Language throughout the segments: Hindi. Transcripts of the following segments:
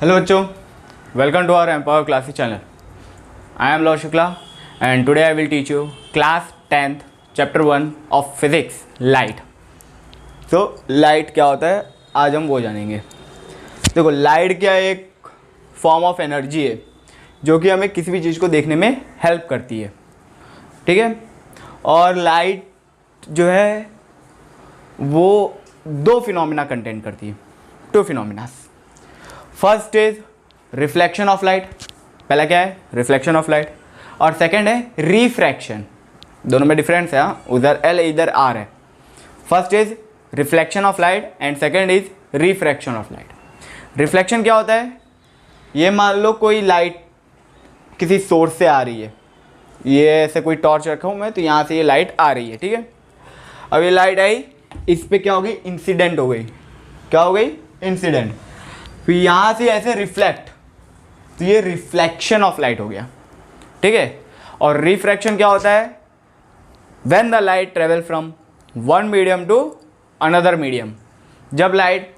हेलो बच्चों, welcome to our empower classes channel. I am Luv Shukla and today I will teach you class 10th chapter 1 of physics light. तो लाइट क्या होता है आज हम वो जानेंगे। देखो, लाइट क्या एक फॉर्म ऑफ एनर्जी है जो कि हमें किसी भी चीज़ को देखने में हेल्प करती है, ठीक है। और लाइट जो है वो दो फिनोमिना कंटेंट करती है, two phenomenas. First is reflection of light, पहला क्या है रिफ्लेक्शन ऑफ लाइट, और सेकंड है रिफ्रैक्शन। दोनों में डिफरेंस है, उधर एल इधर आर है। First is reflection of light and second is refraction of light. Reflection क्या होता है, ये मान लो कोई लाइट किसी सोर्स से आ रही है, ये ऐसे कोई टॉर्च रखा हूँ मैं, तो यहाँ से ये लाइट आ रही है, ठीक है। अब ये लाइट आई, इस पे क्या हो गई, इंसिडेंट हो गई। क्या हो गई, इंसिडेंट। फिर यहाँ से ऐसे रिफ्लेक्ट, तो ये रिफ्लेक्शन ऑफ लाइट हो गया, ठीक है। और रिफ्रैक्शन क्या होता है, when the light travel from one medium to another medium. जब लाइट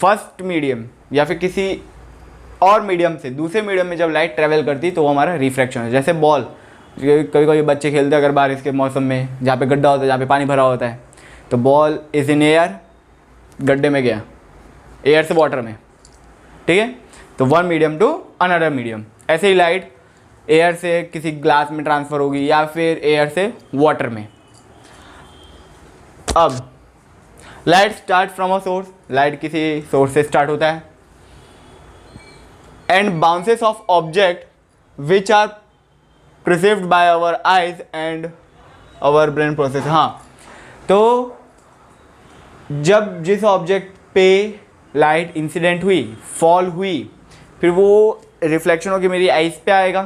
फर्स्ट मीडियम या फिर किसी और मीडियम से दूसरे मीडियम में जब लाइट ट्रेवल करती तो वो हमारा रिफ्रैक्शन है। जैसे बॉल, कभी कभी बच्चे खेलते हैं अगर बारिश के मौसम में, जहाँ पे गड्ढा होता है, जहाँ पे पानी भरा होता है, तो बॉल इज इन एयर, गड्ढे में गया, एयर से वाटर में, ठीक है। तो one medium to another medium. ऐसे ही लाइट एयर से किसी ग्लास में ट्रांसफ़र होगी या फिर एयर से वाटर में। अब light start from a source, light किसी सोर्स से स्टार्ट होता है, and bounces off object which are perceived by our eyes and our brain process। हाँ, तो जब जिस ऑब्जेक्ट पे लाइट इंसिडेंट हुई, फॉल हुई, फिर वो रिफ्लेक्शन होकर मेरी आइज़ पे आएगा,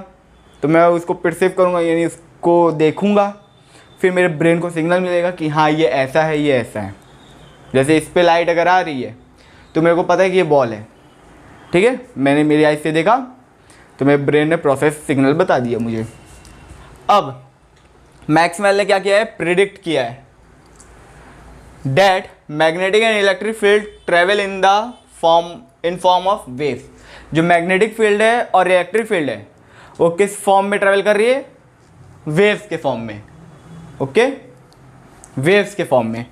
तो मैं उसको परसीव करूँगा, यानी उसको देखूँगा, फिर मेरे ब्रेन को सिग्नल मिलेगा कि हाँ ये ऐसा है, ये ऐसा है। जैसे इस पे लाइट अगर आ रही है तो मेरे को पता है कि ये बॉल है, ठीक है, मैंने मेरी आइज़ से देखा तो मेरे ब्रेन ने प्रोसेस सिग्नल बता दिया मुझे। अब मैक्सवेल ने क्या किया है, प्रिडिक्ट किया है that magnetic and electric field travel in the form of waves. जो मैग्नेटिक फील्ड है और इलेक्ट्रिक फील्ड है वो किस फॉर्म में ट्रेवल कर रही है, वेव्स के फॉर्म में, ओके, वेव्स के फॉर्म में।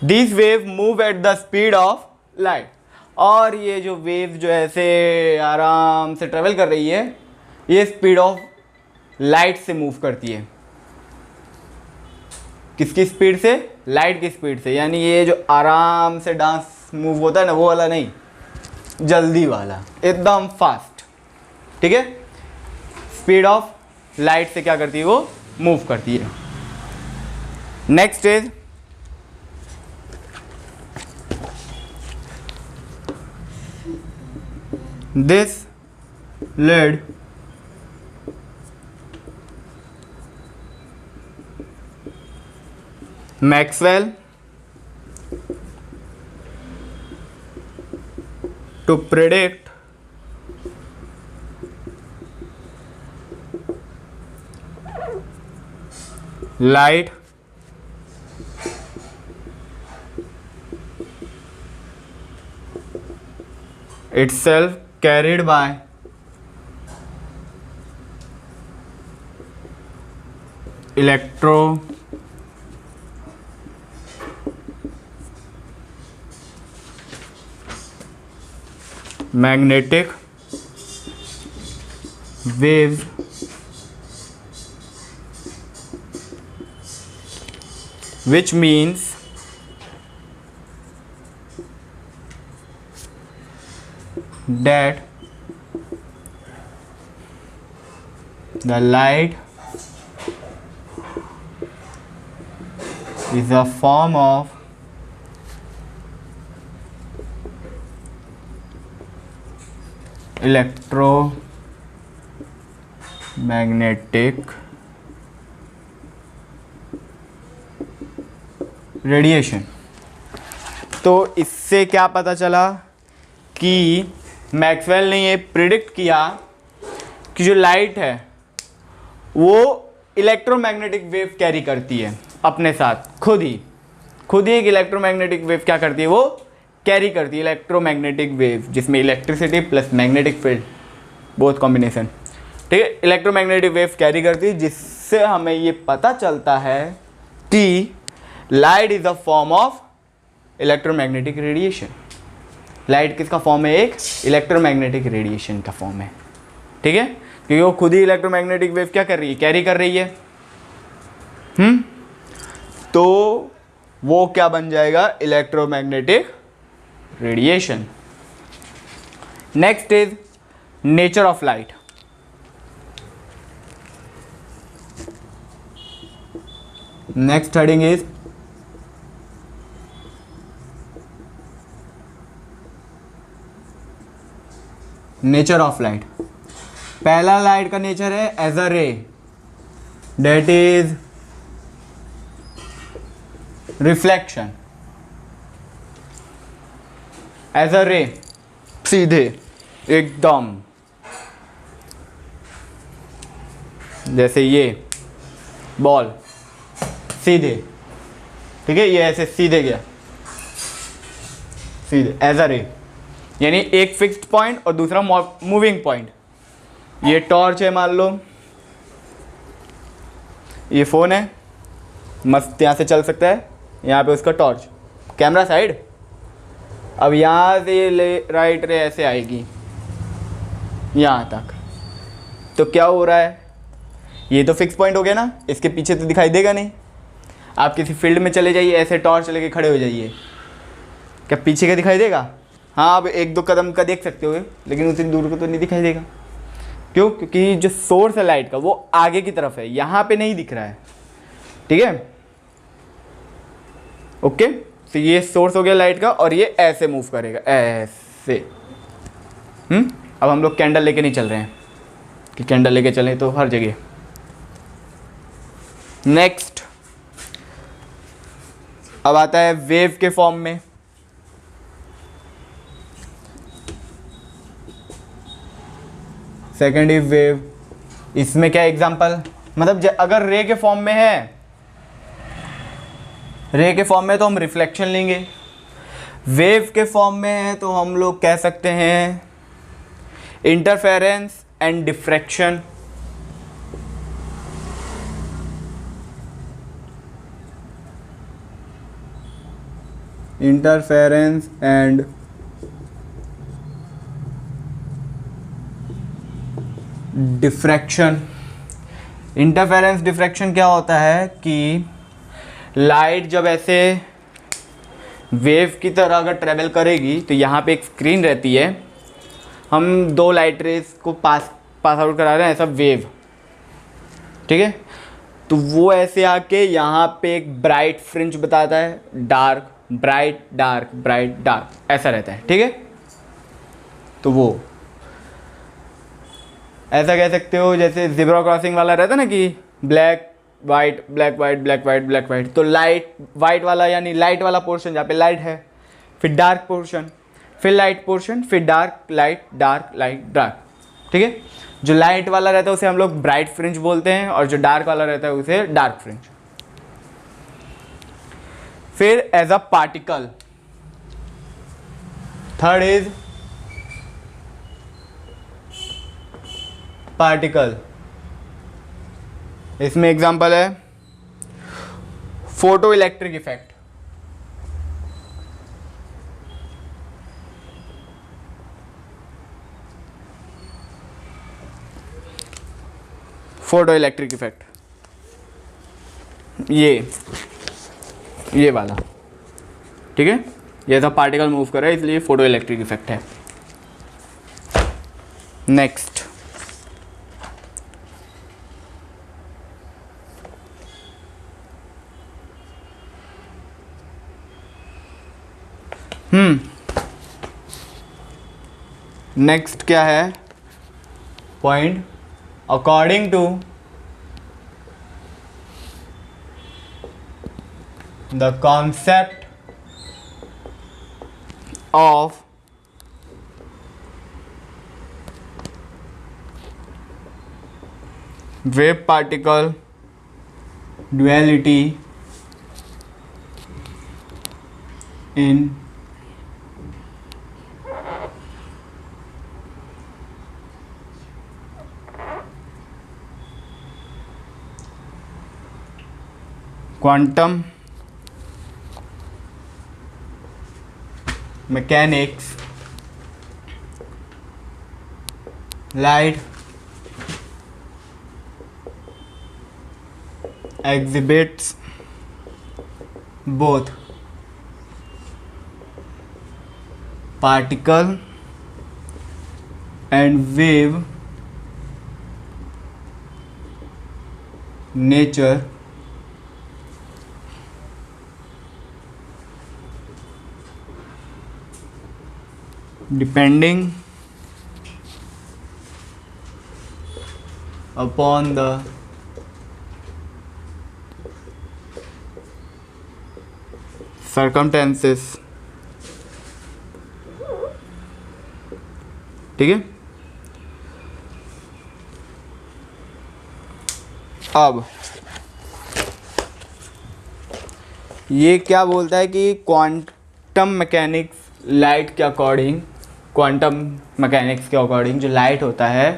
This wave move at the speed of light. और ये जो वेव जो ऐसे आराम से ट्रेवल कर रही है, ये स्पीड ऑफ लाइट से मूव करती है। किसकी स्पीड से, लाइट की स्पीड से। यानी ये जो आराम से डांस मूव होता है ना, वो वाला नहीं, जल्दी वाला, एकदम फास्ट, ठीक है। स्पीड ऑफ लाइट से क्या करती है, वो मूव करती है। Next is this led Maxwell to predict light itself carried by electromagnetic waves which means that the light is a form of electromagnetic radiation. तो इससे क्या पता चला कि मैक्सवेल ने ये प्रिडिक्ट किया कि जो लाइट है वो इलेक्ट्रोमैग्नेटिक वेव कैरी करती है अपने साथ, खुद ही एक इलेक्ट्रोमैग्नेटिक वेव क्या करती है, वो कैरी करती है इलेक्ट्रोमैग्नेटिक वेव, जिसमें electricity plus magnetic field both combination, ठीक है, इलेक्ट्रोमैग्नेटिक वेव कैरी करती है, जिससे हमें ये पता चलता है कि light is a form of electromagnetic radiation. Light किसका फॉर्म है? एक इलेक्ट्रोमैग्नेटिक रेडिएशन का फॉर्म है, ठीक है, क्योंकि वो खुद ही इलेक्ट्रोमैग्नेटिक वेव क्या कर रही है? कैरी कर रही है। तो वो क्या बन जाएगा? Electromagnetic radiation. Next is nature of light. Next heading is nature of light. पहला लाइट का नेचर है as a ray, that is reflection. As a ray, सीधे एकदम, जैसे ये बॉल सीधे, ठीक है, ये ऐसे सीधे गया, सीधे एज अ रे, यानी एक फिक्स्ड पॉइंट और दूसरा मूविंग पॉइंट। ये टॉर्च है, मान लो ये फोन है, मस्त यहाँ से चल सकता है, यहाँ पे उसका टॉर्च, कैमरा साइड। अब यहाँ से राइट रे ऐसे आएगी यहाँ तक, तो क्या हो रहा है? ये तो फिक्स पॉइंट हो गया ना, इसके पीछे तो दिखाई देगा नहीं। आप किसी फील्ड में चले जाइए, ऐसे टॉर्च लेके खड़े हो जाइए, क्या पीछे का दिखाई देगा? हाँ, आप एक दो कदम का देख सकते हो, लेकिन उतनी दूर को तो नहीं दिखाई देगा। क्यों? क्योंकि जो सोर्स है लाइट का वो आगे की तरफ है, यहाँ पे नहीं दिख रहा है, ठीक है, ओके। तो ये सोर्स हो गया लाइट का, और ये ऐसे मूव करेगा, ऐसे। अब हम लोग कैंडल लेके नहीं चल रहे हैं कि कैंडल लेके चलें तो हर जगह। नेक्स्ट अब आता है वेव के फॉर्म में। Second is wave. इसमें क्या एग्जांपल, मतलब अगर रे के फॉर्म में है, रे के फॉर्म में तो हम रिफ्लेक्शन लेंगे। वेव के फॉर्म में है तो हम लोग कह सकते हैं interference and diffraction. Interference and diffraction. Interference diffraction क्या होता है कि लाइट जब ऐसे वेव की तरह अगर ट्रेवल करेगी तो यहाँ पे एक स्क्रीन रहती है, हम दो लाइट रेज को पास आउट करा रहे हैं, ऐसा वेव, ठीक है, तो वो ऐसे आके यहाँ पे एक ब्राइट फ्रिंज बताता है, dark bright dark bright dark ऐसा रहता है, ठीक है। तो वो ऐसा कह सकते हो जैसे ज़ेब्रा क्रॉसिंग वाला रहता है ना कि black white black white black white black white, तो लाइट वाइट वाला यानी लाइट वाला पोर्शन जहाँ पे लाइट है, फिर डार्क पोर्शन, फिर लाइट पोर्शन, फिर डार्क लाइट डार्क, ठीक है। जो लाइट वाला रहता है उसे हम लोग ब्राइट फ्रिंज बोलते हैं, और जो डार्क वाला रहता है उसे डार्क फ्रिंज। फिर as a particle, third is particle. इसमें एग्जांपल है photoelectric effect. Photoelectric effect, ये वाला, ठीक है, ये तो पार्टिकल मूव कर रहा है इसलिए फोटो इलेक्ट्रिक इफेक्ट है। नेक्स्ट नेक्स्ट क्या है point, according to the concept of wave particle duality in quantum mechanics light exhibits both particle and wave nature depending upon the circumstances। ठीक है, अब ये क्या बोलता है कि क्वांटम मैकेनिक्स लाइट के अकॉर्डिंग, क्वांटम मैकेनिक्स के अकॉर्डिंग जो लाइट होता है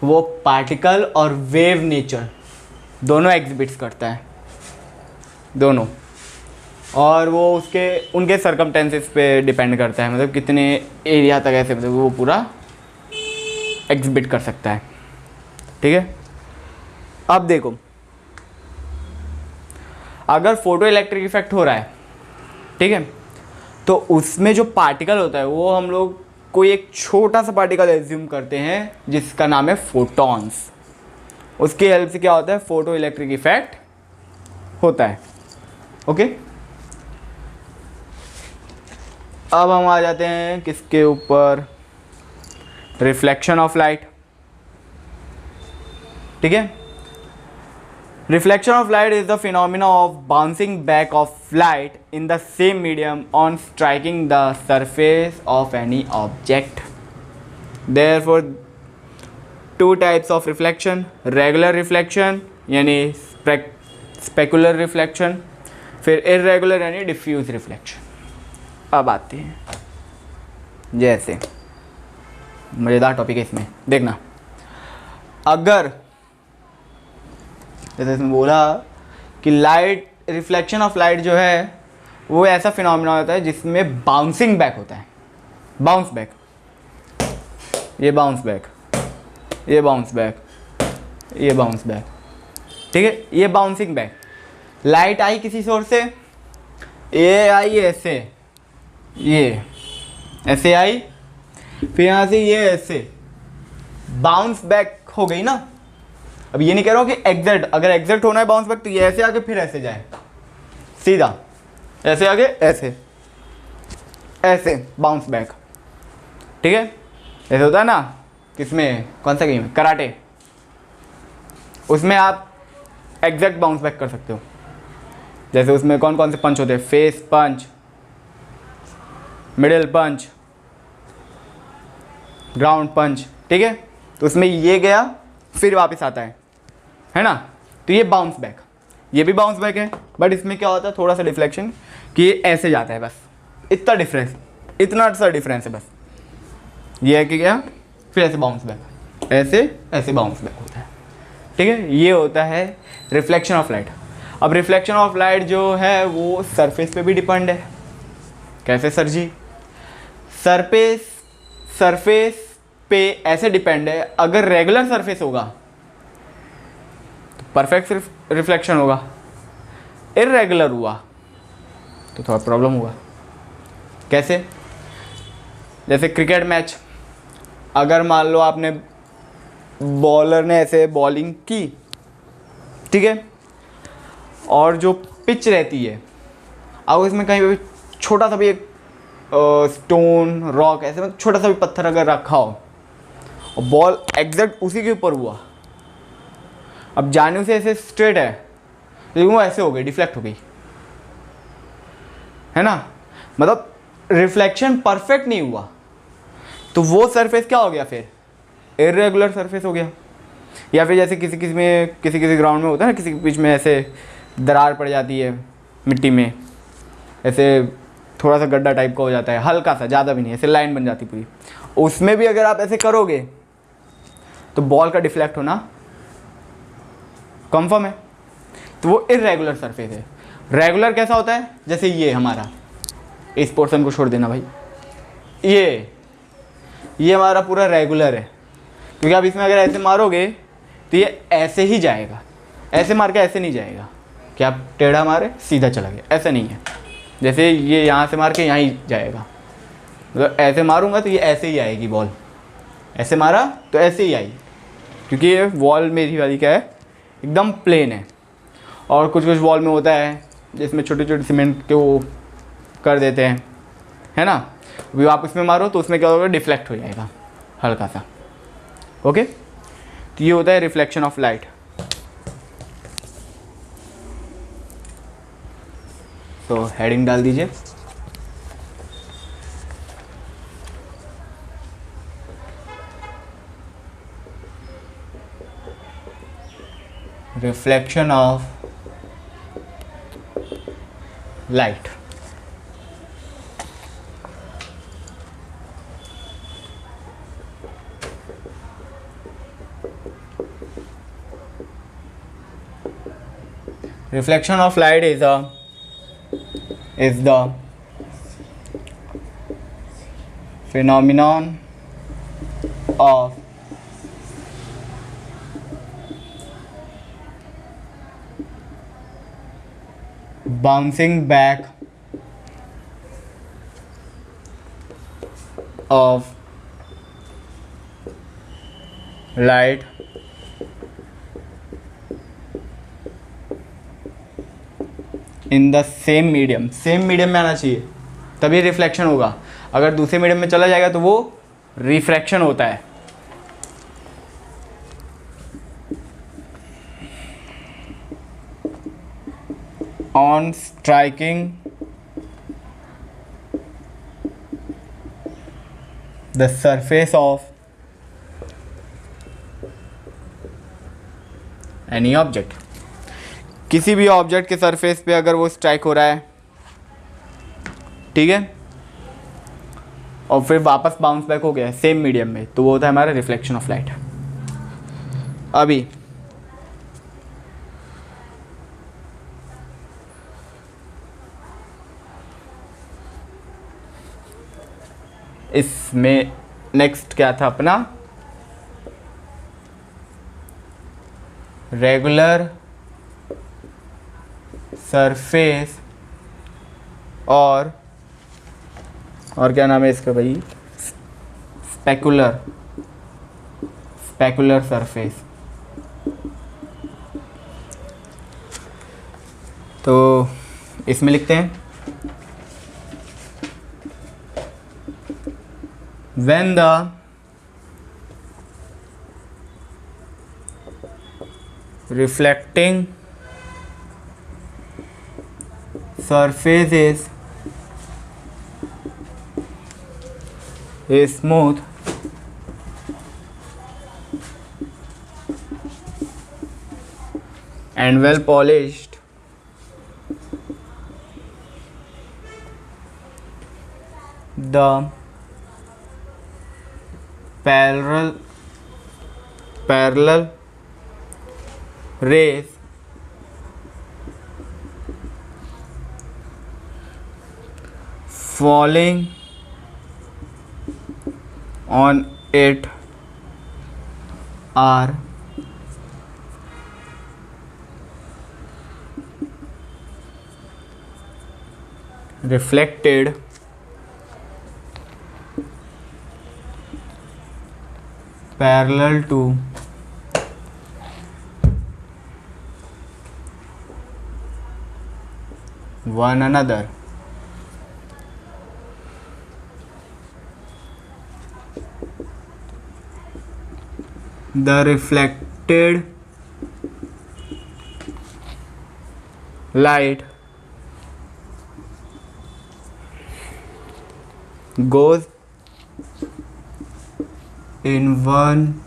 वो पार्टिकल और वेव नेचर दोनों एग्जिबिट्स करता है, दोनों, और वो उसके उनके सर्कमटेंसेस पे डिपेंड करता है, मतलब कितने एरिया तक ऐसे मतलब वो पूरा एग्जिबिट कर सकता है। ठीक है, अब देखो अगर फोटो इलेक्ट्रिक इफेक्ट हो रहा है, ठीक है, तो उसमें जो पार्टिकल होता है वो हम लोग कोई एक छोटा सा पार्टिकल एज्यूम करते हैं जिसका नाम है फोटॉन्स। उसकी हेल्प से क्या होता है, फोटो इलेक्ट्रिक इफेक्ट होता है। ओके, अब हम आ जाते हैं किसके ऊपर, रिफ्लेक्शन ऑफ लाइट। ठीक है, reflection of light is the phenomena of bouncing back of light in the same medium on striking the surface of any object. Therefore two types of reflection, regular reflection यानी स्पेकुलर रिफ्लेक्शन, फिर इर्रेगुलर यानी डिफ्यूज रिफ्लेक्शन। अब आते हैं, जैसे मज़ेदार टॉपिक है इसमें, देखना, अगर जैसे इसमें बोला कि लाइट, रिफ्लेक्शन ऑफ लाइट जो है वो ऐसा फिनोमिना होता है जिसमें बाउंसिंग बैक होता है, बाउंस बैक, ये बाउंस बैक, ये बाउंस बैक, ये बाउंस बैक। ठीक है, ये बाउंसिंग बैक, लाइट आई किसी सोर्स से, ये आई ऐसे, ये ऐसे आई, फिर यहाँ से ये ऐसे बाउंस बैक हो गई ना। अब ये नहीं कह रहा हूँ कि एग्जैक्ट, अगर एग्जैक्ट होना है बाउंस बैक तो ये ऐसे आगे फिर ऐसे जाए, सीधा ऐसे आगे ऐसे, ऐसे बाउंस बैक। ठीक है, ऐसे होता है ना, किसमें, कौन सा गेम है, कराटे, उसमें आप एग्जैक्ट बाउंस बैक कर सकते हो। जैसे उसमें कौन कौन से पंच होते हैं, फेस पंच, मिडिल पंच, ग्राउंड पंच। ठीक है, तो उसमें ये गया फिर वापस आता है ना, तो ये बाउंस बैक, ये भी बाउंस बैक है, बट इसमें क्या होता है, थोड़ा सा डिफ्लेक्शन कि ये ऐसे जाता है, बस इतना डिफरेंस, इतना सा डिफरेंस है बस। ये है कि क्या, फिर ऐसे बाउंस बैक, ऐसे ऐसे बाउंस बैक होता है। ठीक है, ये होता है रिफ्लेक्शन ऑफ लाइट। अब रिफ्लेक्शन ऑफ लाइट जो है वो सरफेस पे भी डिपेंड है। कैसे सर जी, सरफेस पे ऐसे डिपेंड है, अगर रेगुलर सरफेस होगा तो परफेक्ट रिफ्लेक्शन होगा, इर्रेगुलर हुआ तो थोड़ा प्रॉब्लम हुआ। कैसे, जैसे क्रिकेट मैच, अगर मान लो आपने, बॉलर ने ऐसे बॉलिंग की, ठीक है, और जो पिच रहती है, अब इसमें कहीं पे भी छोटा सा भी एक स्टोन, रॉक, ऐसे में छोटा सा भी पत्थर अगर रखा हो और बॉल एग्जैक्ट उसी के ऊपर हुआ, अब जाने से ऐसे स्ट्रेट है लेकिन वो ऐसे हो गई, डिफ्लेक्ट हो गई, है ना, मतलब रिफ्लेक्शन परफेक्ट नहीं हुआ, तो वो सरफेस क्या हो गया, फिर इर्रेगुलर सरफेस हो गया। या फिर जैसे किसी किसी ग्राउंड में होता है ना, किसी पिच में ऐसे दरार पड़ जाती है मिट्टी में, ऐसे थोड़ा सा गड्ढा टाइप का हो जाता है, हल्का सा, ज़्यादा भी नहीं, ऐसे लाइन बन जाती पूरी, उसमें भी अगर आप ऐसे करोगे तो बॉल का डिफ्लेक्ट होना कंफर्म है। तो वो इर्रेगुलर सरफेस है। रेगुलर कैसा होता है, जैसे ये हमारा, इस पोर्शन को छोड़ देना भाई, ये हमारा पूरा रेगुलर है, क्योंकि आप इसमें अगर ऐसे मारोगे तो ये ऐसे ही जाएगा, ऐसे मार के ऐसे नहीं जाएगा कि आप टेढ़ा मारे सीधा चला गया, ऐसा नहीं है। जैसे ये यहाँ से मार के यहाँ ही जाएगा, मतलब ऐसे मारूंगा तो ये ऐसे ही आएगी बॉल, ऐसे मारा तो ऐसे ही आई, क्योंकि ये वॉल मेरी वाली क्या है, एकदम प्लेन है। और कुछ कुछ वॉल में होता है जिसमें छोटे छोटे सीमेंट के वो कर देते हैं, है ना, अभी आप उसमें मारो तो उसमें क्या होगा, डिफ्लेक्ट हो जाएगा हल्का सा। ओके, तो ये होता है रिफ्लेक्शन ऑफ लाइट। तो हेडिंग डाल दीजिए, reflection of light. Reflection of light is the phenomenon of bouncing back of light in the same medium. Same medium में आना चाहिए तभी रिफ्लेक्शन होगा, अगर दूसरे मीडियम में चला जाएगा तो वो रिफ्रैक्शन होता है। On striking the surface of any object, किसी भी ऑब्जेक्ट के सरफेस पे अगर वो स्ट्राइक हो रहा है, ठीक है, और फिर वापस बाउंस बैक हो गया सेम मीडियम में, तो वो होता है हमारा रिफ्लेक्शन ऑफ लाइट। अभी इसमें नेक्स्ट क्या था अपना, रेगुलर सरफेस और क्या नाम है इसका भाई, स्पेकुलर सरफेस। तो इसमें लिखते हैं, when the reflecting surface is smooth and well polished, the parallel rays falling on it are reflected parallel to one another. The reflected light goes in one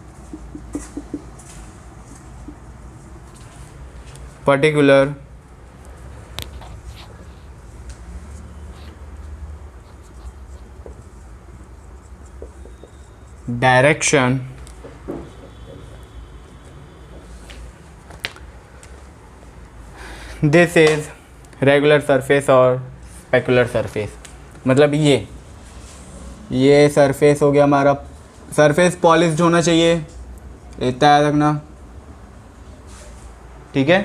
particular direction this is regular surface और स्पेकुलर सरफेस। मतलब ये सरफेस हो गया हमारा, सरफेस पॉलिश्ड होना चाहिए, इतना याद रखना, ठीक है।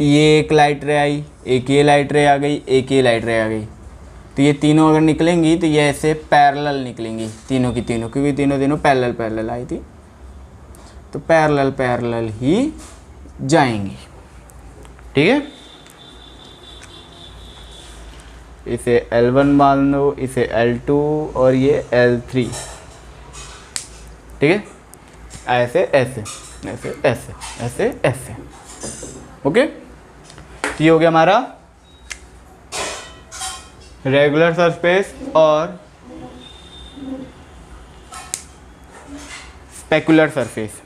ये एक लाइट रे आई, एक ये लाइट रे आ गई, एक ये लाइट रे आ गई, तो ये तीनों अगर निकलेंगी तो ये ऐसे पैरेलल निकलेंगी तीनों की तीनों, क्योंकि तीनों पैरेलल आई थी, तो पैरेलल ही जाएंगी, ठीक है। इसे L1 मान लो, इसे L2 और ये L3, ठीक है। ऐसे ऐसे ऐसे ऐसे ऐसे ऐसे, ओके। तो ये हो गया हमारा रेगुलर सरफेस और स्पेकुलर सरफेस।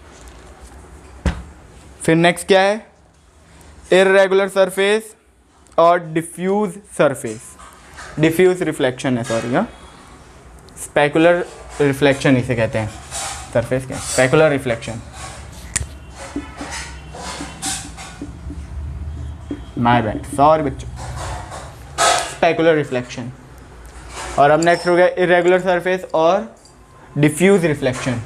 फिर नेक्स्ट क्या है, इर्रेगुलर सरफेस और डिफ्यूज सरफेस, डिफ्यूज रिफ्लेक्शन है, सॉरी, हाँ, स्पेकुलर रिफ्लेक्शन इसे कहते हैं, सरफेस क्या, specular reflection, my bad, sorry बच्चों, स्पेकुलर रिफ्लेक्शन। और अब नेक्स्ट हो गया इरेगुलर सरफेस और diffuse reflection.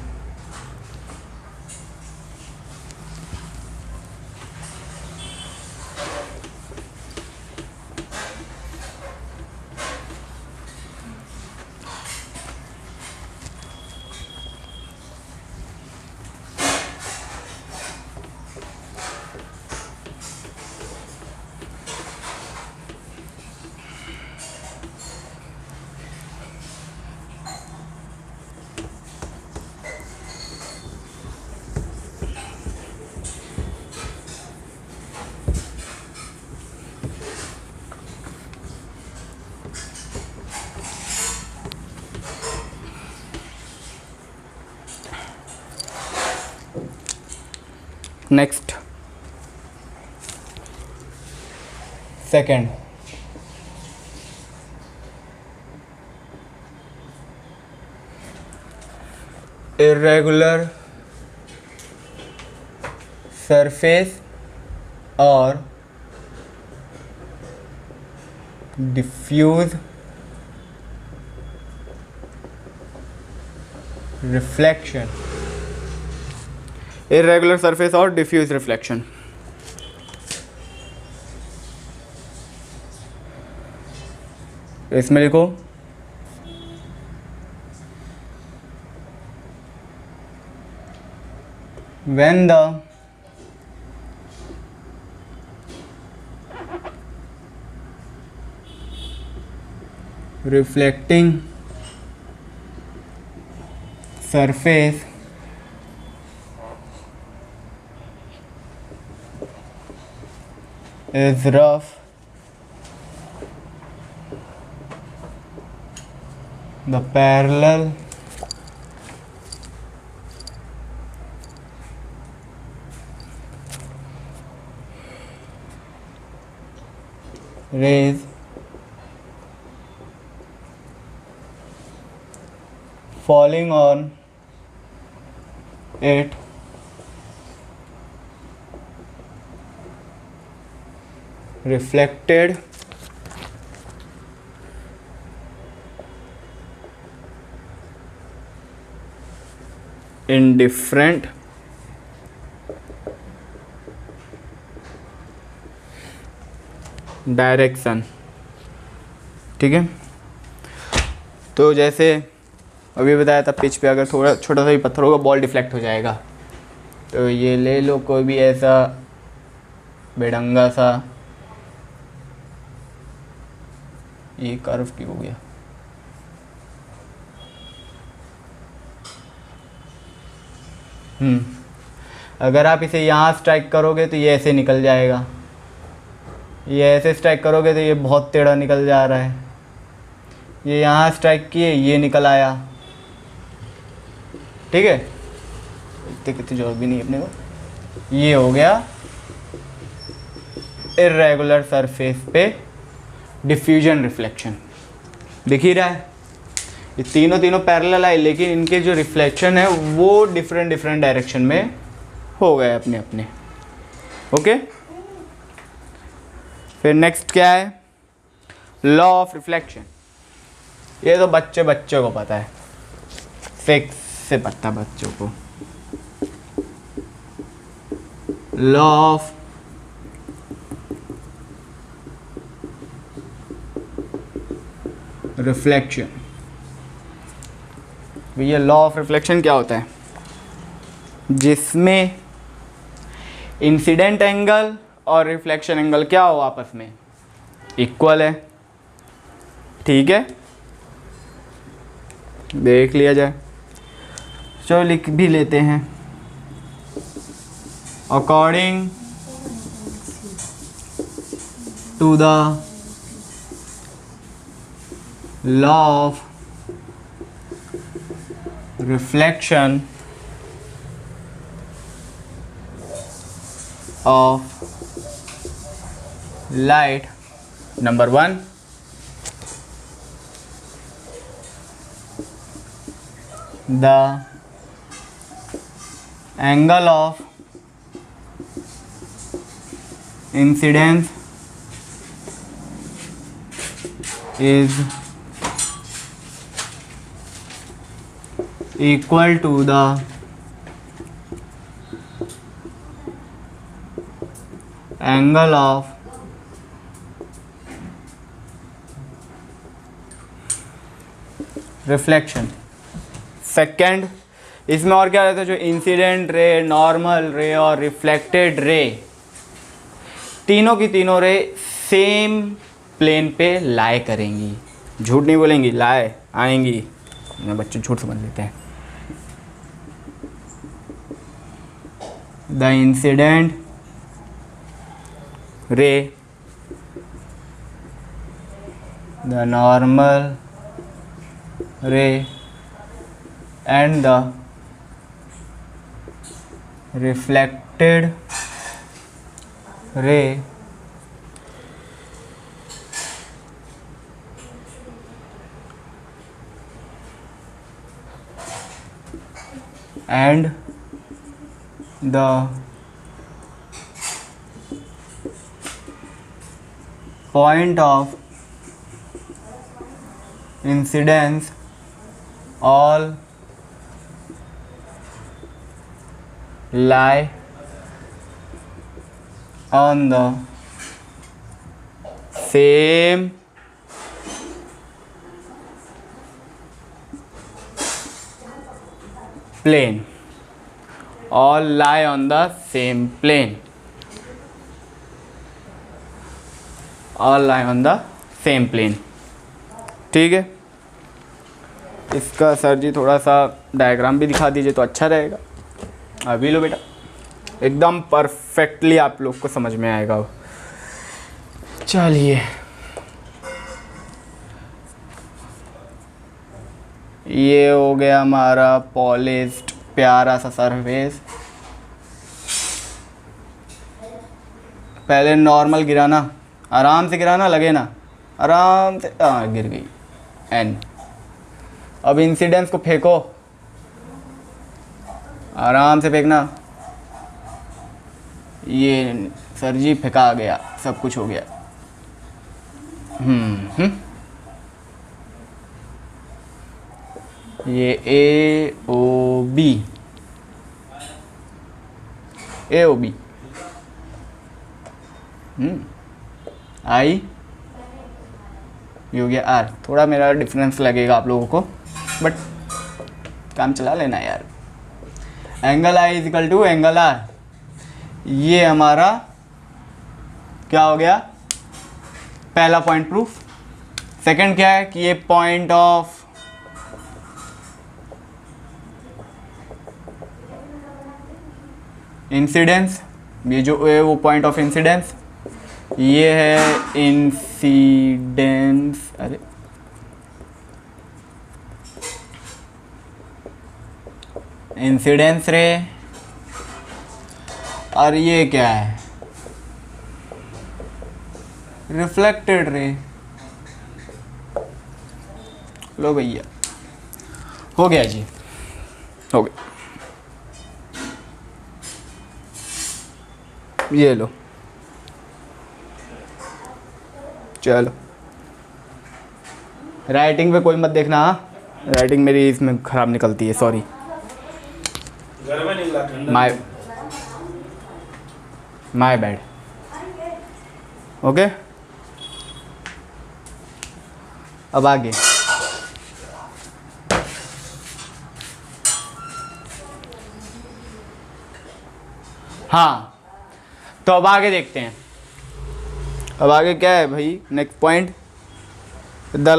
Next second, irregular surface और डिफ्यूज रिफ्लेक्शन, इरेगुलर सरफेस और डिफ्यूज रिफ्लेक्शन। इसमें लिखो when the reflecting surface is rough, the parallel rays falling on it reflected in different direction, ठीक है। तो जैसे अभी बताया था, पिच पे अगर थोड़ा छोटा सा भी पत्थर होगा बॉल डिफ्लेक्ट हो जाएगा, तो ये ले लो कोई भी ऐसा बेढंगा सा, ये कर्व क्यों हो गया, अगर आप इसे यहाँ स्ट्राइक करोगे तो ये ऐसे निकल जाएगा, ये ऐसे स्ट्राइक करोगे तो ये बहुत टेढ़ा निकल जा रहा है, ये यहाँ स्ट्राइक किए ये निकल आया, ठीक है। इतने कितने जॉब भी नहीं अपने को। ये हो गया इरेगुलर सरफेस पे डिफ्यूजन रिफ्लेक्शन, दिख ही रहा है, ये तीनों पैरेलल आए, लेकिन इनके जो रिफ्लेक्शन है वो डिफरेंट डायरेक्शन में हो गए अपने अपने, ओके। फिर नेक्स्ट क्या है, लॉ ऑफ रिफ्लेक्शन। ये तो बच्चों को पता है, फिक्स से पता बच्चों को। Law of reflection. ये लॉ ऑफ रिफ्लेक्शन क्या होता है, जिसमें इंसिडेंट एंगल और रिफ्लेक्शन एंगल क्या हो, आपस में इक्वल है। ठीक है, देख लिया जाए। चलो लिख भी लेते हैं। According to the law of reflection of light, number 1, the angle of incidence is equal to the angle of reflection. Second, इसमें और क्या रहता है, जो इंसिडेंट रे, नॉर्मल रे और रिफ्लेक्टेड रे, तीनों की तीनों रे सेम प्लेन पे लाई करेंगी। झूठ नहीं बोलेंगी, लाई आएंगी। बच्चे झूठ समझ लेते हैं। The incident ray, the normal ray and the reflected ray and the point of incidence all lie on the same plane, all lie on the same plane, all lie on the same plane। ठीक है, इसका सर जी थोड़ा सा डायग्राम भी दिखा दीजिए तो अच्छा रहेगा। अभी लो बेटा, एकदम परफेक्टली आप लोग को समझ में आएगा। चलिए, ये हो गया हमारा पॉलिश्ड प्यारा सा सरफेस। पहले नॉर्मल गिराना, आराम से गिराना, लगे ना, आराम से, गिर गई एन। अब इंसिडेंस को फेंको, आराम से फेंकना। ये सर जी फेंका गया, सब कुछ हो गया। ये ए ओ बी, ए ओ बी, आई, ये हो गया आर। थोड़ा मेरा डिफरेंस लगेगा आप लोगों को, बट काम चला लेना यार। Angle I is equal to angle R. ये हमारा क्या हो गया, पहला पॉइंट प्रूफ। सेकंड क्या है कि ये पॉइंट ऑफ इंसिडेंस, ये जो है वो पॉइंट ऑफ इंसिडेंस, ये है इंसिडेंस, अरे इंसिडेंस रे, और ये क्या है, रिफ्लेक्टेड रे। लो भैया, हो गया जी, हो गया। ये लो, चलो राइटिंग पे कोई मत देखना, हाँ राइटिंग मेरी इसमें ख़राब निकलती है, सॉरी। घर में निकला ठंडा। My bad. ओके, अब आगे हाँ, तो अब आगे देखते हैं। अब आगे क्या है भाई, next point, the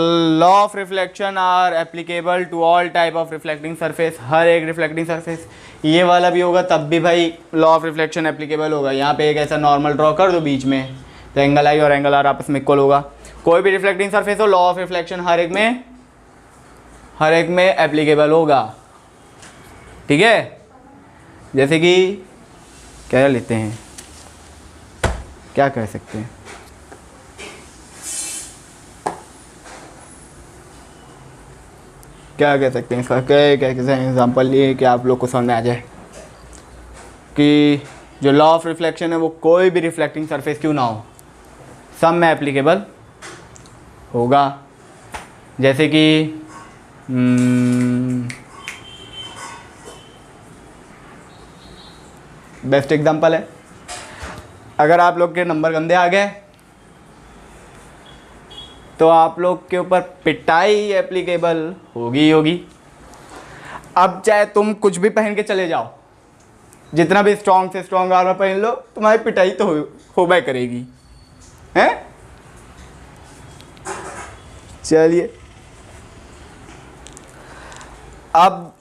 law of reflection are applicable to all type of reflecting surface. हर एक रिफ्लेक्टिंग सरफेस, ये वाला भी होगा तब भी भाई लॉ ऑफ रिफ्लेक्शन एप्लीकेबल होगा। यहाँ पे एक ऐसा नॉर्मल ड्रॉ कर दो बीच में, तो एंगल आई और एंगल आर आपस में इक्वल होगा। कोई भी रिफ्लेक्टिंग सरफेस हो, लॉ ऑफ रिफ्लेक्शन हर एक में एप्लीकेबल होगा, ठीक है। जैसे कि क्या लेते हैं, क्या कह सकते हैं, क्या कह सकते हैं इसका, क्या कैसे एग्जाम्पल लिए कि आप लोग को समझ में आ जाए कि जो लॉ ऑफ रिफ्लेक्शन है वो कोई भी रिफ्लेक्टिंग सरफेस क्यों ना हो, सब में एप्लीकेबल होगा। जैसे कि बेस्ट एग्जांपल है, अगर आप लोग के नंबर गंदे आ गए तो आप लोग के ऊपर पिटाई एप्लीकेबल होगी ही होगी। अब चाहे तुम कुछ भी पहन के चले जाओ, जितना भी स्ट्रॉन्ग से स्ट्रॉन्ग आर्मर पहन लो, तुम्हारी पिटाई तो हो बाय करेगी, हैं। चलिए अब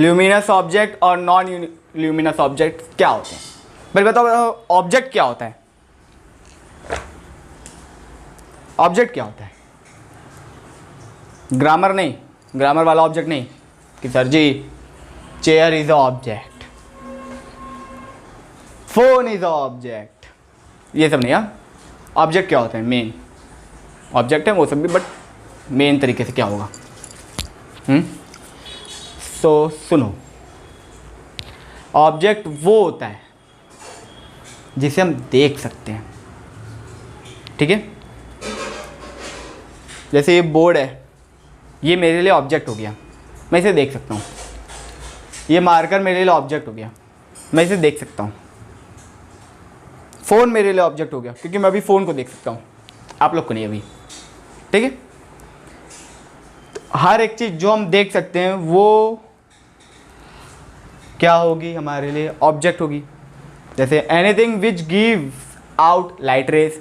ल्यूमिनस ऑब्जेक्ट और नॉन ल्यूमिनस ऑब्जेक्ट क्या होते हैं, पहले बताओ ऑब्जेक्ट क्या होता है। ऑब्जेक्ट क्या होता है, ग्रामर नहीं, ग्रामर वाला ऑब्जेक्ट नहीं कि sir ji chair is a object, phone is a object, ये सब नहीं। हाँ, ऑब्जेक्ट क्या होता है, मेन ऑब्जेक्ट है वो सब भी, बट मेन तरीके से क्या होगा। सो सुनो, ऑब्जेक्ट वो होता है जिसे हम देख सकते हैं, ठीक है। जैसे ये बोर्ड है, ये मेरे लिए ऑब्जेक्ट हो गया, मैं इसे देख सकता हूँ। ये मार्कर मेरे लिए ऑब्जेक्ट हो गया, मैं इसे देख सकता हूँ। फ़ोन मेरे लिए ऑब्जेक्ट हो गया क्योंकि मैं अभी फ़ोन को देख सकता हूँ, आप लोग को नहीं अभी, ठीक है। तो हर एक चीज़ जो हम देख सकते हैं वो क्या होगी, हमारे लिए ऑब्जेक्ट होगी। जैसे anything which gives out light rays,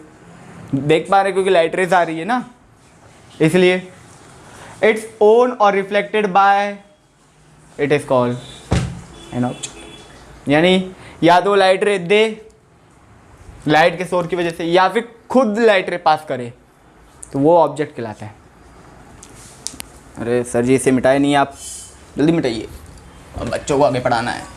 देख पा रहे क्योंकि लाइट रेज आ रही है ना, इसलिए इट्स ओन और reflected by it is called an object. यानी या तो लाइट रे दे लाइट के सोर्स की वजह से, या फिर खुद लाइट रे पास करे, तो वो ऑब्जेक्ट कहलाता है। अरे सर जी इसे मिटाए नहीं आप, जल्दी मिटाइए, अब बच्चों को आगे पढ़ाना है।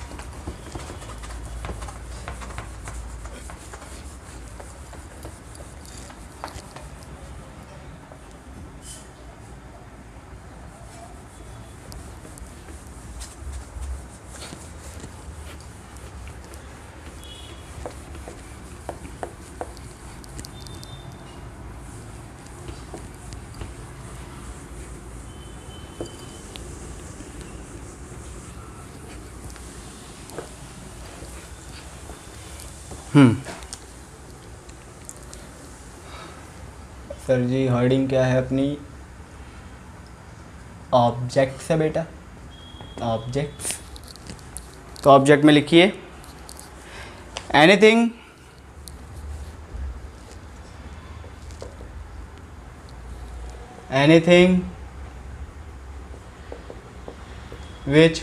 सर जी हेडिंग क्या है अपनी, ऑब्जेक्ट से बेटा, ऑब्जेक्ट्स। तो ऑब्जेक्ट में लिखिए anything which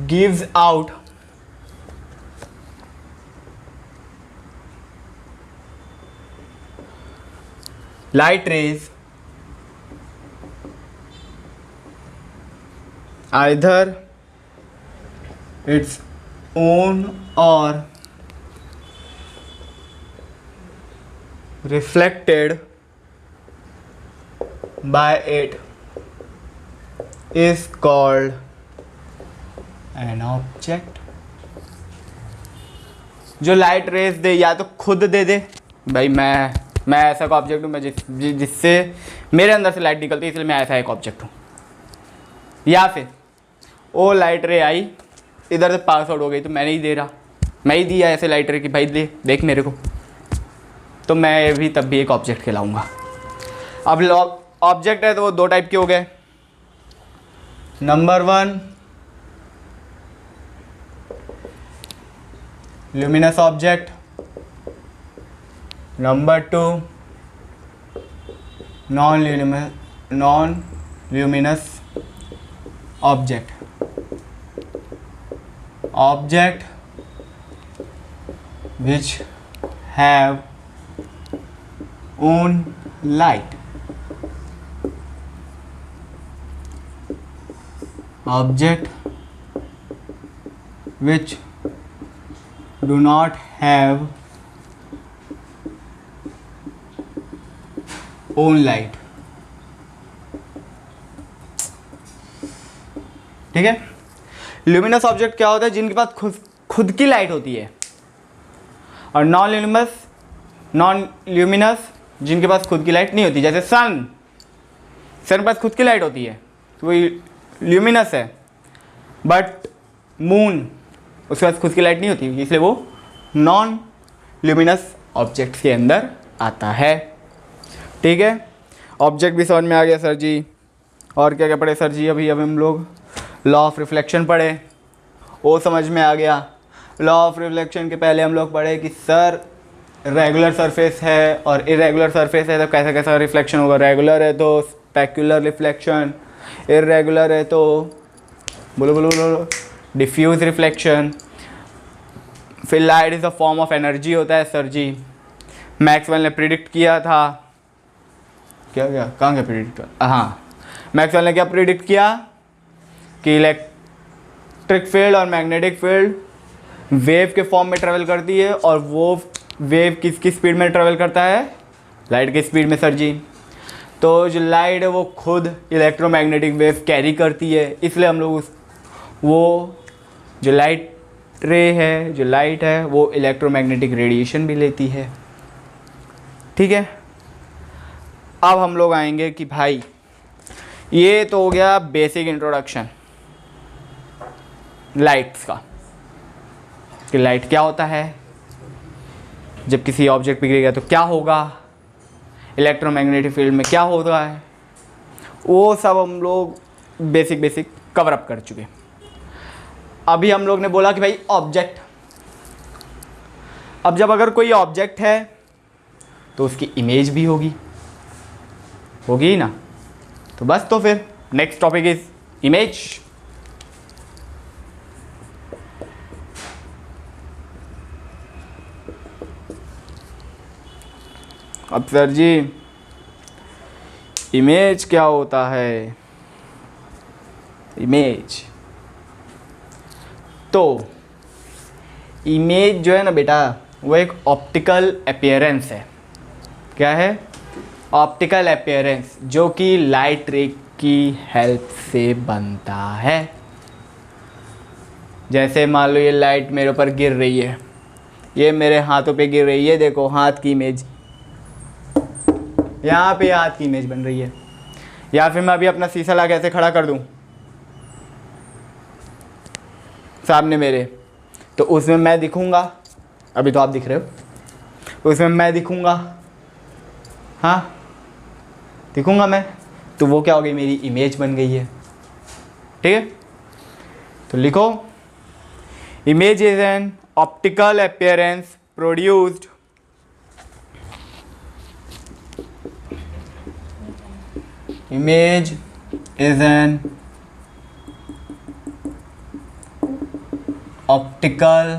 gives out light rays either its own or reflected by it is called an object. जो लाइट रेज दे या तो खुद दे दे, भाई मैं ऐसा का ऑब्जेक्ट हूँ, मैं जिससे मेरे अंदर से लाइट निकलती है, इसलिए मैं ऐसा एक ऑब्जेक्ट हूँ। या फिर वो लाइट रे आई इधर से पास आउट हो गई, तो मैं नहीं दे रहा, मैं ही दिया ऐसे लाइट रे कि भाई दे देख मेरे को, तो मैं भी तब भी एक ऑब्जेक्ट कहलाऊँगा। अब ऑब्जेक्ट है तो वो दो टाइप के हो गए। Number 1 luminous object, number 2 non luminous object. Object which have own light, object which do not have own light। ठीक है, ल्यूमिनस ऑब्जेक्ट क्या होता है? जिनके पास खुद की लाइट होती है, और नॉन ल्यूमिनस जिनके पास खुद की लाइट नहीं होती। जैसे सन के पास खुद की लाइट होती है तो वही ल्यूमिनस है, बट मून उसके पास खुद की लाइट नहीं होती, इसलिए वो नॉन ल्यूमिनस ऑब्जेक्ट के अंदर आता है। ठीक है, ऑब्जेक्ट भी समझ में आ गया सर जी। और क्या क्या पढ़े सर जी? अभी हम लोग लॉ ऑफ रिफ्लेक्शन पढ़े, वो समझ में आ गया। लॉ ऑफ रिफ्लेक्शन के पहले हम लोग पढ़े कि सर रेगुलर सरफेस है और इरेगुलर सरफेस है तो कैसा कैसा रिफ्लेक्शन होगा। रेगुलर है तो स्पेक्युलर रिफ्लेक्शन, इरेगुलर है तो बोलो डिफ्यूज रिफ्लेक्शन। फिर light is a form of energy होता है सर जी। मैक्सवेल ने प्रिडिक्ट किया था, क्या कहाँ क्या प्रिडिक्ट किया? हाँ, मैक्सवेल ने क्या प्रिडिक्ट किया कि इलेक्ट्रिक फील्ड और मैग्नेटिक फील्ड वेव के फॉर्म में ट्रेवल करती है, और वो वेव किसकी स्पीड में ट्रेवल करता है? लाइट की स्पीड में सर जी। तो जो लाइट है वो खुद इलेक्ट्रोमैग्नेटिक वेव कैरी करती है, इसलिए हम लोग वो जो लाइट रे है, जो लाइट है, वो इलेक्ट्रोमैग्नेटिक रेडिएशन भी लेती है। ठीक है, अब हम लोग आएंगे कि भाई ये तो हो गया बेसिक इंट्रोडक्शन लाइट्स का, कि लाइट क्या होता है, जब किसी ऑब्जेक्ट पे गिरेगा तो क्या होगा, इलेक्ट्रोमैग्नेटिक फील्ड में क्या होता है, वो सब हम लोग बेसिक कवर अप कर चुके। अभी हम लोग ने बोला कि भाई ऑब्जेक्ट, अब जब अगर कोई ऑब्जेक्ट है तो उसकी इमेज भी होगी ही ना, तो बस तो फिर नेक्स्ट टॉपिक इज इमेज। अब सर जी इमेज क्या होता है? इमेज तो इमेज जो है ना बेटा, वो एक ऑप्टिकल अपीयरेंस है। क्या है? ऑप्टिकल अपीयरेंस, जो कि लाइट रे की हेल्प से बनता है। जैसे मान लो ये लाइट मेरे ऊपर गिर रही है, ये मेरे हाथों पे गिर रही है, देखो हाथ की इमेज, यहाँ पे हाथ की इमेज बन रही है। या फिर मैं अभी अपना शीशा ला के ऐसे खड़ा कर दूँ सामने मेरे, तो उसमें मैं दिखूँगा, अभी तो आप दिख रहे हो, उसमें मैं दिखूँगा, हाँ दिखूँगा मैं, तो वो क्या हो गई? मेरी इमेज बन गई है। ठीक है, तो लिखो image is an optical appearance produced image is an optical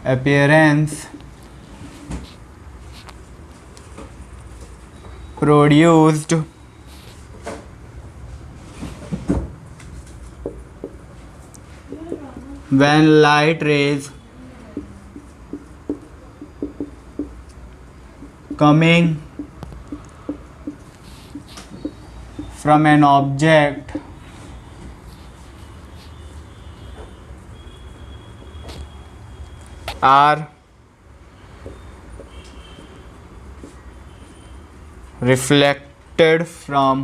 appearance produced when light rays coming from an object are reflected from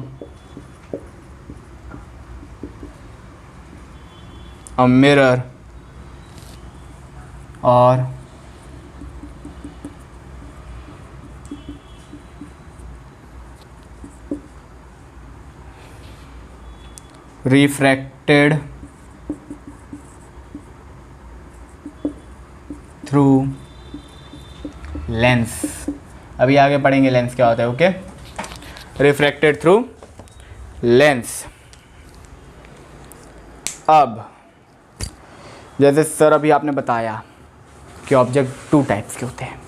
a mirror or refracted through lens. अभी आगे पढ़ेंगे लेंस क्या होता है। Okay, refracted through lens. अब जैसे सर अभी आपने बताया कि ऑब्जेक्ट 2 टाइप्स के होते हैं,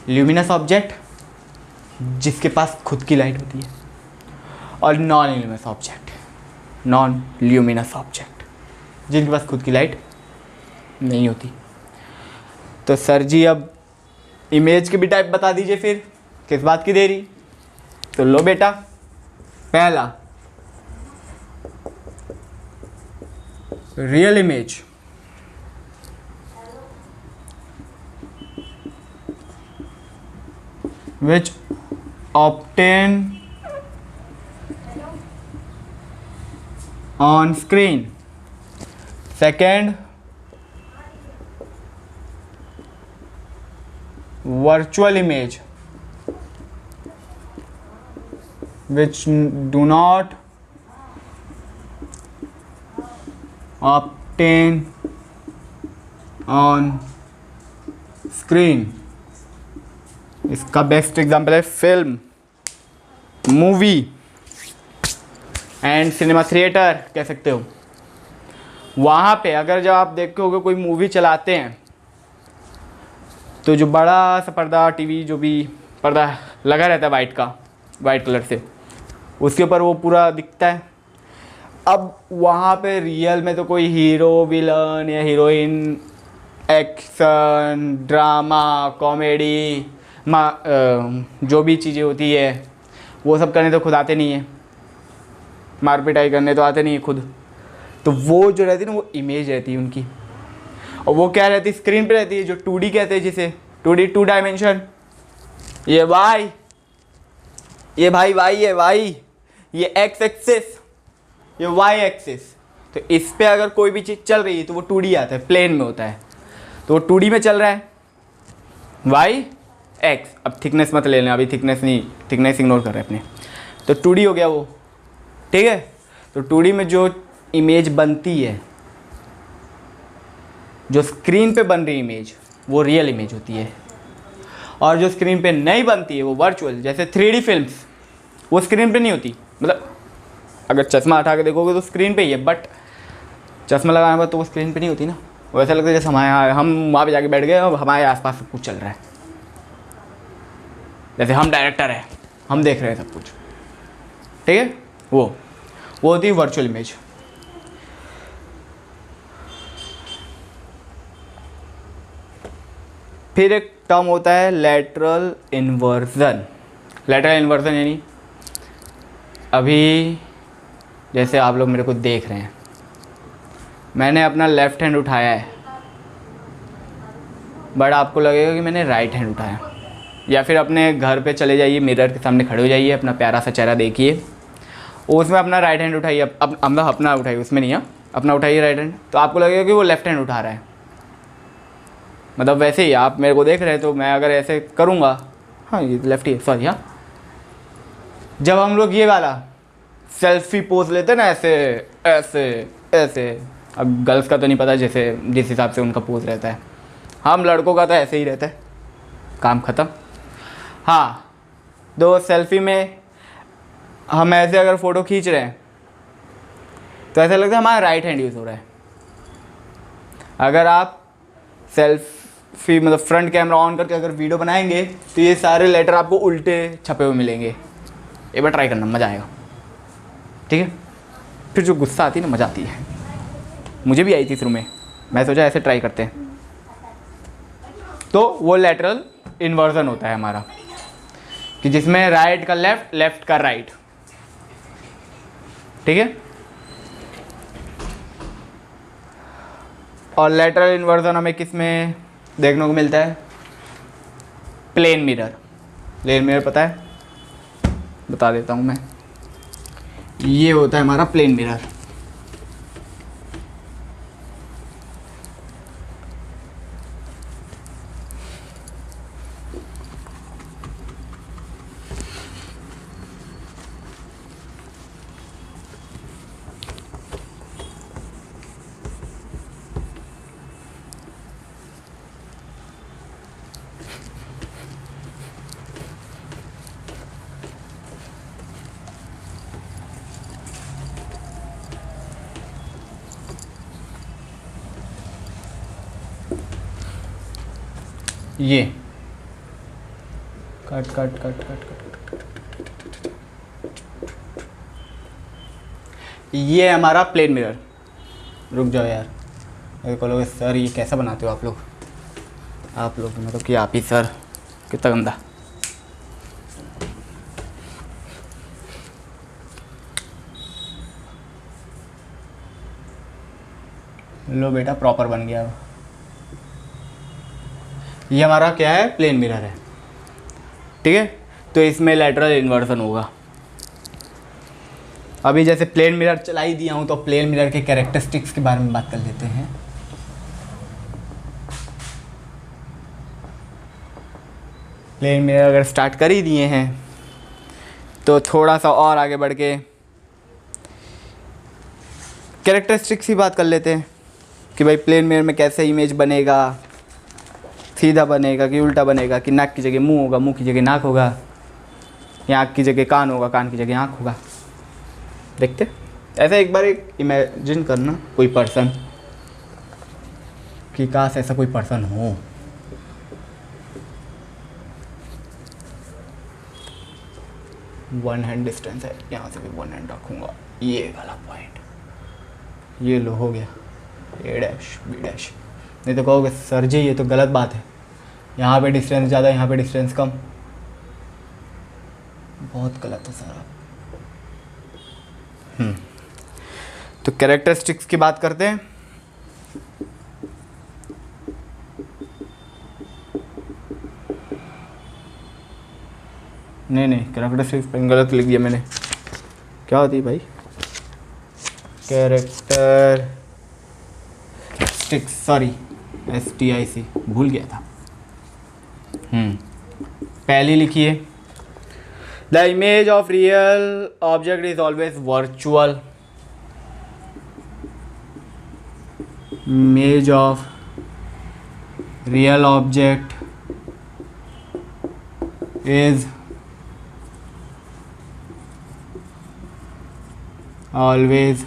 ल्यूमिनस ऑब्जेक्ट जिसके पास खुद की लाइट होती है, और non luminous object, non luminous object जिनके पास खुद की लाइट नहीं होती। तो सर जी अब इमेज के भी टाइप बता दीजिए, फिर किस बात की देरी। तो लो बेटा, पहला real image, which obtain on screen. Second, virtual image, which do not obtain on screen. इसका बेस्ट एग्जाम्पल है film, movie and cinema theatre कह सकते हो। वहाँ पे अगर जब आप देखोगे कोई मूवी चलाते हैं तो जो बड़ा सा पर्दा, टीवी जो भी पर्दा लगा रहता है वाइट कलर से, उसके ऊपर वो पूरा दिखता है। अब वहाँ पे रियल में तो कोई हीरो, विलन या हीरोइन, एक्शन, ड्रामा, कॉमेडी, जो भी चीज़ें होती है वो सब करने तो खुद आते नहीं है, मार पिटाई करने तो आते नहीं है खुद। तो वो जो रहती है ना, वो इमेज रहती है उनकी, और वो क्या रहती है, स्क्रीन पे रहती है, जो 2D कहते हैं, जिसे 2D, 2 डायमेंशन। ये वाई, ये भाई वाई, ये वाई, ये एक्स एक्सिस, ये वाई एक्सिस। तो इस पे अगर कोई भी चीज़ चल रही है तो वो 2D आता है, प्लेन में होता है। तो वो 2D में चल रहा है, वाई एक्स। अब थिकनेस मत ले लेना, अभी थिकनेस नहीं, थिकनेस इग्नोर कर रहे हैं अपने। तो 2D हो गया वो, ठीक है। तो 2D में जो इमेज बनती है, जो स्क्रीन पे बन रही इमेज, वो रियल इमेज होती है, और जो स्क्रीन पे नहीं बनती है वो वर्चुअल। जैसे 3D फिल्म्स, वो स्क्रीन पे नहीं होती, मतलब अगर चश्मा हटा के देखोगे तो स्क्रीन पे ही है, बट चश्मा लगाने के बाद तो वो स्क्रीन पे नहीं होती ना। वैसा लगता है जैसे हम वहाँ पे जाके बैठ गए और हमारे आसपास सब कुछ चल रहा है, जैसे हम डायरेक्टर हैं, हम देख रहे हैं सब कुछ, ठीक है। वो होती है वर्चुअल इमेज। फिर एक टर्म होता है लैटरल इन्वर्जन। लैटरल इन्वर्जन यानी अभी जैसे आप लोग मेरे को देख रहे हैं, मैंने अपना लेफ़्ट हैंड उठाया है, बट आपको लगेगा कि मैंने राइट हैंड उठाया। या फिर अपने घर पे चले जाइए, मिरर के सामने खड़े हो जाइए, अपना प्यारा सा चेहरा देखिए, उसमें अपना राइट हैंड उठाइए, अपना उठाइए, उसमें नहीं है, अपना उठाइए राइट हैंड, तो आपको लगेगा कि वो लेफ़्ट हैंड उठा रहा है। मतलब वैसे ही आप मेरे को देख रहे हैं, तो मैं अगर ऐसे करूँगा, हाँ ये लेफ्ट ही है, सॉरी। हाँ, जब हम लोग ये वाला सेल्फी पोज लेते हैं ना, ऐसे ऐसे ऐसे, अब गर्ल्स का तो नहीं पता जैसे जिस हिसाब से उनका पोज रहता है, हम लड़कों का तो ऐसे ही रहता है, काम ख़त्म। हाँ, दो सेल्फी में हम ऐसे अगर फ़ोटो खींच रहे हैं तो ऐसा लगता है हमारा राइट हैंड यूज़ हो रहा है। अगर आप सेल्फी मतलब फ्रंट कैमरा ऑन करके अगर वीडियो बनाएंगे तो ये सारे लेटर आपको उल्टे छपे हुए मिलेंगे। एक बार ट्राई करना, मज़ा आएगा, ठीक है। फिर जो गुस्सा आती है ना, मज़ा आती है, मुझे भी आई थी शुरू में, मैं सोचा ऐसे ट्राई करते हैं। तो वो लैटरल इन्वर्जन होता है हमारा, कि जिसमें राइट का लेफ़्ट, लेफ़्ट का राइट, ठीक है। और लेटरल इन्वर्जन हमें किस में देखने को मिलता है? Plane mirror. प्लेन मिरर पता है? बता देता हूँ मैं, ये होता है हमारा प्लेन मिरर। ये cut cut cut cut cut, ये है हमारा प्लेन मिरर। रुक जाओ यार, मेरे को लोग सर ये कैसा बनाते हो आप लोग? आप लोग मतलब कि आप ही सर, कितना गंदा। लो बेटा, प्रॉपर बन गया। ये हमारा क्या है? प्लेन मिरर है, ठीक है। तो इसमें लेटरल इन्वर्सन होगा। अभी जैसे प्लेन मिरर चला ही दिया हूँ, तो प्लेन मिरर के कैरेक्टरिस्टिक्स के बारे में बात कर लेते हैं। प्लेन मिरर अगर स्टार्ट कर ही दिए हैं, तो थोड़ा सा और आगे बढ़ के कैरेक्टरिस्टिक्स की बात कर लेते हैं कि भाई प्लेन मिरर में कैसे इमेज बनेगा, सीधा बनेगा कि उल्टा बनेगा, कि नाक की जगह मुंह होगा, मुंह की जगह नाक होगा, या आँख की जगह कान होगा, कान की जगह आँख होगा। देखते ऐसे एक बार एक इमेजिन करना कोई पर्सन, कि काश ऐसा कोई पर्सन हो। वन हैंड डिस्टेंस है, यहाँ से भी वन हैंड रखूँगा, ये वाला पॉइंट, ये लो हो गया ए डैश बी डैश। नहीं तो कहोगे सर जी ये तो गलत बात है, यहाँ पे डिस्टेंस ज़्यादा, यहाँ पे डिस्टेंस कम। बहुत गलत है सर आप। तो कैरेक्टरिस्टिक्स की बात करते हैं। नहीं कैरेक्टरिस्टिक्स पे गलत लिख दिया मैंने। क्या होती है भाई? कैरेक्टरिस्टिक्स, सॉरी STIC, भूल गया था। पहली लिखिए, the image of real object is always virtual. Image of real object is always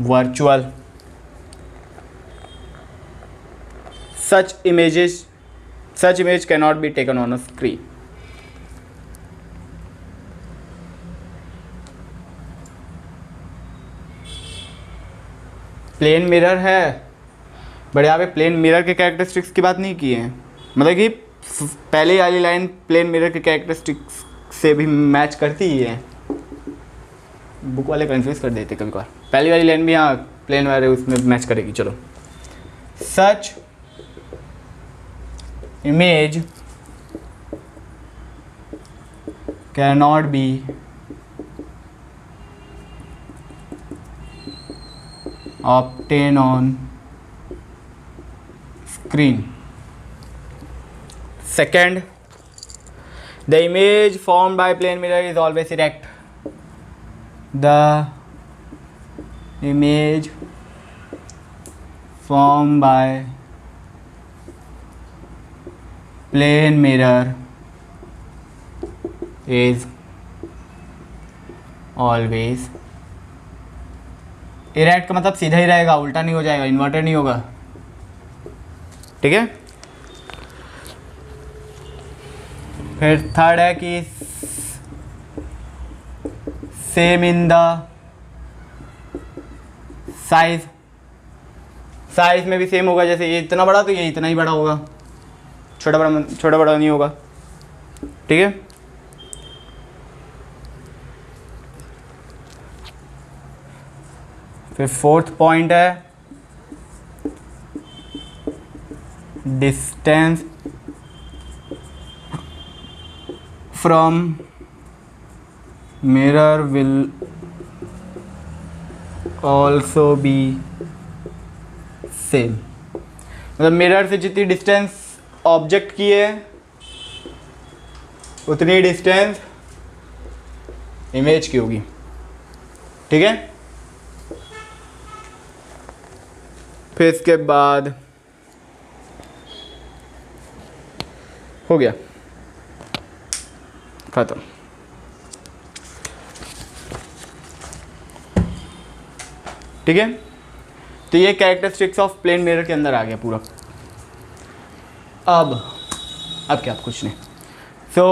virtual. Such image cannot be taken on a screen. Plane mirror है, बट यहाँ पे प्लेन मिरर के कैरेक्टरिस्टिक्स की बात नहीं की है। मतलब कि पहले वाली लाइन प्लेन मिरर के कैरेक्टरिस्टिक्स से भी मैच करती ही है। बुक वाले कंफ्यूज कर देते कभी कभार। पहली वाली लाइन भी यहाँ प्लेन वाले उसमें मैच करेगी। चलो, such image cannot be obtained on screen. Second, the image formed by plane mirror is always erect. The image formed by plane mirror is always erect का मतलब सीधा ही रहेगा, उल्टा नहीं हो जाएगा, इन्वर्टर नहीं होगा। ठीक है। फिर थर्ड है कि same in the size. Size में भी सेम होगा, जैसे ये इतना बड़ा तो ये इतना ही बड़ा होगा, छोटा बड़ा नहीं होगा। ठीक है। फिर फोर्थ पॉइंट है distance from mirror will also be same. मतलब मिरर से जितनी डिस्टेंस ऑब्जेक्ट की है उतनी डिस्टेंस इमेज की होगी, ठीक है। फिर इसके बाद हो गया खत्म। ठीक है, तो ये कैरेक्टरिस्टिक्स ऑफ प्लेन मिरर के अंदर आ गया पूरा। अब क्या, कुछ नहीं। So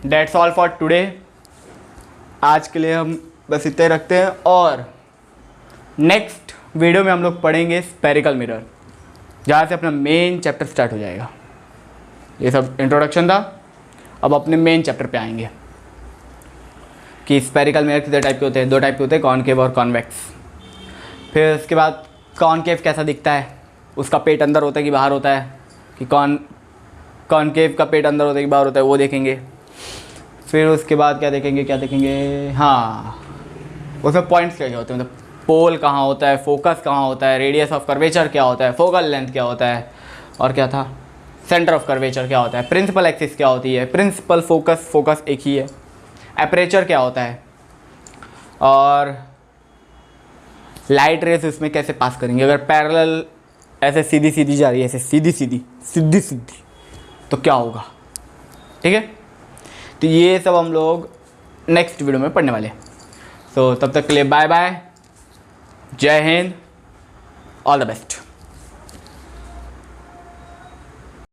that's all for today. आज के लिए हम बस इतने रखते हैं, और नेक्स्ट वीडियो में हम लोग पढ़ेंगे स्फेरिकल मिरर, जहाँ से अपना मेन चैप्टर स्टार्ट हो जाएगा। ये सब इंट्रोडक्शन था, अब अपने मेन चैप्टर पे आएंगे कि स्फेरिकल मिरर कितने टाइप के होते हैं। 2 टाइप के होते हैं, कॉनकेव और कॉन्वेक्स। फिर उसके बाद कॉनकेव कैसा दिखता है, उसका पेट अंदर होता है कि बाहर होता है, कि कॉनकेव का पेट अंदर होता है कि बाहर होता है, वो देखेंगे। फिर उसके बाद क्या देखेंगे, हाँ, उसमें पॉइंट्स क्या होते हैं, मतलब पोल कहाँ होता है, फोकस कहाँ होता है, रेडियस ऑफ कर्वेचर क्या होता है, फोकल लेंथ क्या होता है, और क्या था, सेंटर ऑफ कर्वेचर क्या होता है, प्रिंसिपल एक्सिस क्या होती है, प्रिंसिपल फोकस एक ही है, एपरेचर क्या होता है, और लाइट रेस उसमें कैसे पास करेंगे। अगर पैरेलल ऐसे सीधी जा रही है, ऐसे सीधी तो क्या होगा, ठीक है। तो ये सब हम लोग नेक्स्ट वीडियो में पढ़ने वाले हैं। तो तब तक के लिए बाय बाय, जय हिंद, ऑल द बेस्ट।